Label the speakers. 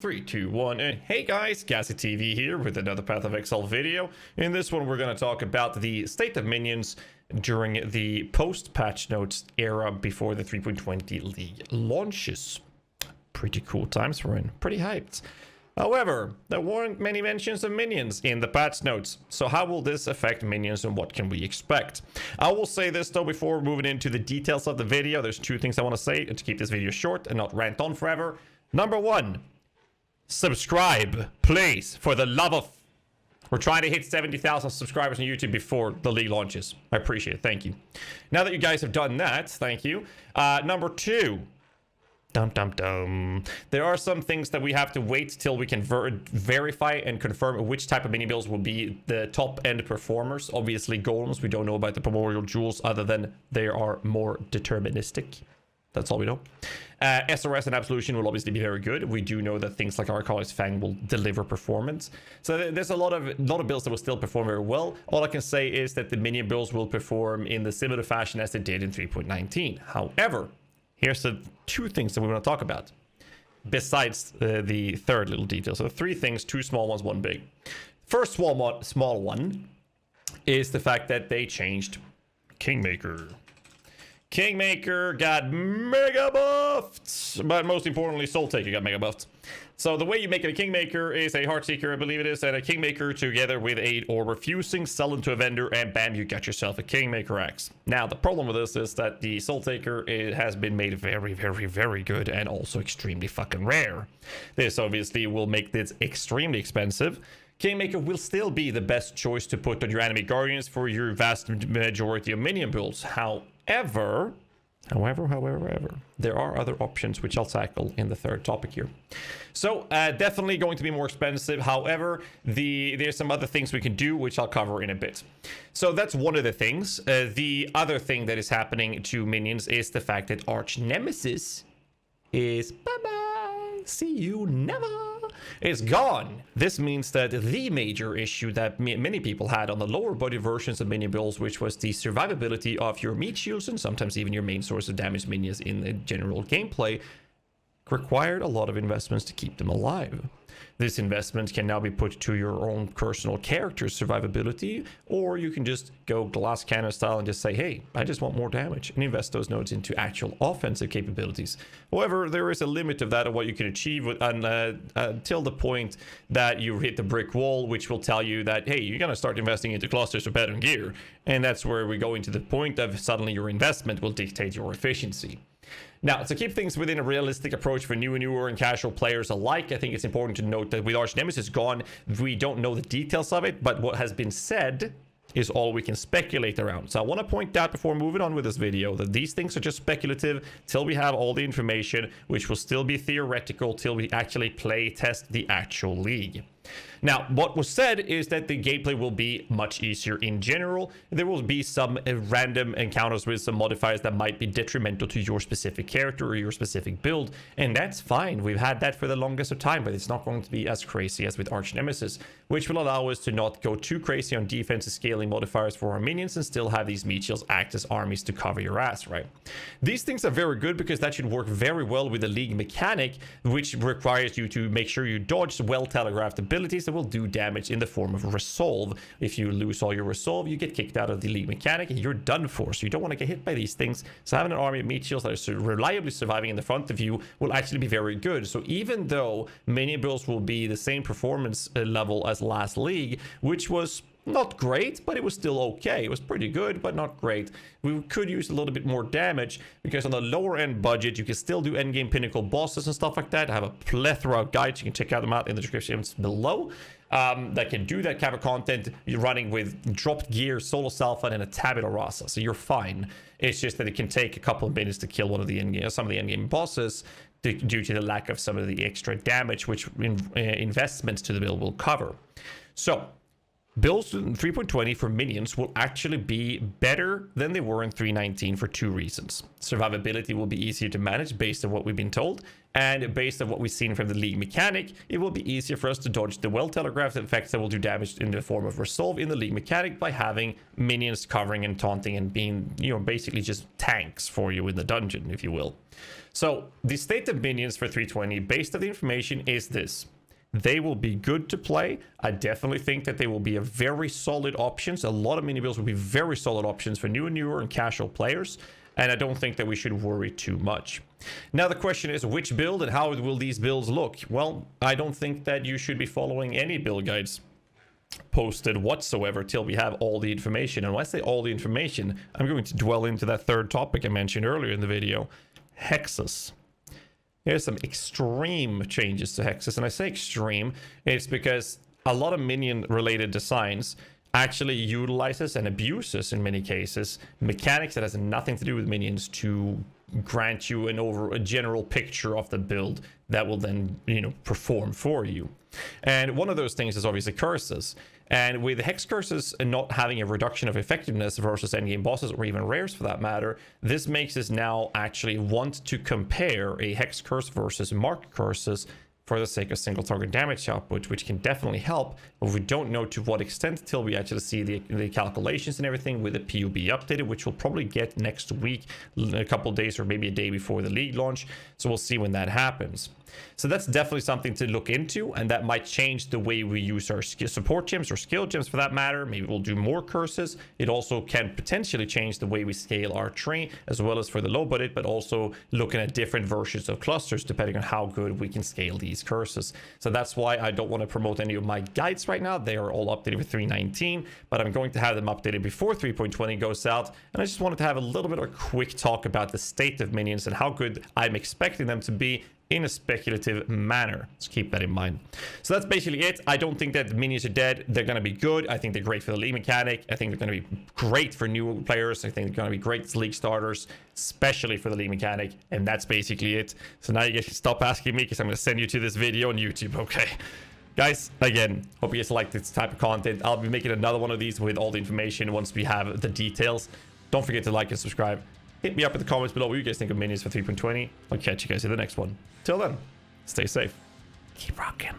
Speaker 1: 3, 2, 1, and hey guys, GhazzyTV here with another Path of Exile video. In this one, we're going to talk about the state of minions during the post-patch notes era before the 3.20 league launches. Pretty cool times we're in, pretty hyped. However, there weren't many mentions of minions in the patch notes, so how will this affect minions and what can we expect? I will say this though before moving into the details of the video. There's two things I want to say to keep this video short and not rant on forever. Number one, subscribe, please, for the love of... We're trying to hit 70,000 subscribers on YouTube before the league launches. I appreciate it. Thank you. Now that you guys have done that, thank you. Number two. There are some things that we have to wait till we can verify and confirm which type of mini builds will be the top end performers. Obviously, golems, we don't know about the primordial jewels other than they are more deterministic. That's all we know. SRS and Absolution will obviously be very good. We do know that things like Arcali's Fang will deliver performance. So there's a lot of builds that will still perform very well. All I can say is that the minion builds will perform in the similar fashion as they did in 3.19. However, here's the two things that we want to talk about. Besides the third little detail. So three things, two small ones, one big. First small one is the fact that they changed Kingmaker. Kingmaker got mega buffed, but most importantly, Soul Taker got mega buffed. So the way you make it a Kingmaker is a Heartseeker, I believe it is, and a Kingmaker together with a Orb of Fusing, sell them to a vendor, and bam, you got yourself a Kingmaker axe. Now, the problem with this is that the Soul Taker has been made very, very, very good and also extremely fucking rare. This obviously will make this extremely expensive. Kingmaker will still be the best choice to put on your enemy guardians for your vast majority of minion builds. However, there are other options which I'll tackle in the third topic here. So definitely going to be more expensive. However, there's some other things we can do, which I'll cover in a bit. So that's one of the things. The other thing that is happening to minions is the fact that Arch Nemesis is bye-bye. See you never. It's gone. This means that the major issue that many people had on the lower budget versions of minion builds, which was the survivability of your meat shields and sometimes even your main source of damage minions in the general gameplay, required a lot of investments to keep them alive. This investment can now be put to your own personal character's survivability, or you can just go glass cannon style and just say, hey, I just want more damage, and invest those nodes into actual offensive capabilities. However, there is a limit of that, of what you can achieve until the point that you hit the brick wall, which will tell you that, hey, you're going to start investing into clusters of better gear. And that's where we go into the point of suddenly your investment will dictate your efficiency. Now, to keep things within a realistic approach for newer and casual players alike, I think it's important to note that with Arch Nemesis gone, we don't know the details of it, but what has been said is all we can speculate around. So I want to point out before moving on with this video that these things are just speculative till we have all the information, which will still be theoretical till we actually play test the actual league. Now, what was said is that the gameplay will be much easier in general. There will be some random encounters with some modifiers that might be detrimental to your specific character or your specific build, and that's fine. We've had that for the longest of time, but it's not going to be as crazy as with Arch Nemesis, which will allow us to not go too crazy on defensive scaling modifiers for our minions and still have these meat shields act as armies to cover your ass, right? These things are very good because that should work very well with the league mechanic, which requires you to make sure you dodge well-telegraphed abilities that will do damage in the form of resolve. If you lose all your resolve, you get kicked out of the league mechanic and you're done for. So you don't want to get hit by these things. So having an army of meat shields that are reliably surviving in the front of you will actually be very good. So even though many builds will be the same performance level as last league, which was not great, but it was still okay. It was pretty good, but not great. We could use a little bit more damage because on the lower end budget, you can still do endgame pinnacle bosses and stuff like that. I have a plethora of guides. You can check out them out in the descriptions below that can do that kind of content. You're running with dropped gear, solo salva, and a tabula rasa, so you're fine. It's just that it can take a couple of minutes to kill one of the some of the endgame bosses due to the lack of some of the extra damage, which investments to the build will cover. So builds in 3.20 for minions will actually be better than they were in 3.19 for 2 reasons. Survivability will be easier to manage based on what we've been told, and based on what we've seen from the league mechanic, it will be easier for us to dodge the well-telegraphed effects that will do damage in the form of resolve in the league mechanic by having minions covering and taunting and being, you know, basically just tanks for you in the dungeon, if you will. So the state of minions for 3.20 based on the information is this. They will be good to play. I definitely think that they will be a very solid options. A lot of mini builds will be very solid options for newer and casual players. And I don't think that we should worry too much. Now the question is, which build and how will these builds look? Well, I don't think that you should be following any build guides posted whatsoever till we have all the information. And when I say all the information, I'm going to dwell into that third topic I mentioned earlier in the video, hexes. Here's some extreme changes to hexes, and I say extreme, it's because a lot of minion related designs actually utilizes and abuses in many cases mechanics that has nothing to do with minions to grant you a general picture of the build that will then, you know, perform for you. And one of those things is obviously curses. And with hex curses and not having a reduction of effectiveness versus endgame bosses or even rares for that matter, this makes us now actually want to compare a hex curse versus mark curses for the sake of single target damage output, which can definitely help, but we don't know to what extent till we actually see the calculations and everything with the PUB updated, which we'll probably get next week, a couple of days or maybe a day before the league launch. So we'll see when that happens. So that's definitely something to look into, and that might change the way we use our support gems or skill gems for that matter. Maybe we'll do more curses. It also can potentially change the way we scale our train, as well as for the low budget, but also looking at different versions of clusters depending on how good we can scale these curses. So that's why I don't want to promote any of my guides right now. They are all updated with 3.19, but I'm going to have them updated before 3.20 goes out. And I just wanted to have a little bit of a quick talk about the state of minions and how good I'm expecting them to be in a speculative manner. Let's keep that in mind. So that's basically it. I don't think that the minions are dead. They're going to be good. I think they're great for the league mechanic. I think they're going to be great for new players. I think they're going to be great as league starters, especially for the league mechanic. And that's basically it. So now you guys can stop asking me because I'm going to send you to this video on YouTube. Okay. Guys, again, hope you guys like this type of content. I'll be making another one of these with all the information once we have the details. Don't forget to like and subscribe. Hit me up in the comments below what you guys think of minions for 3.20. I'll catch you guys in the next one. Till then, stay safe. Keep rocking.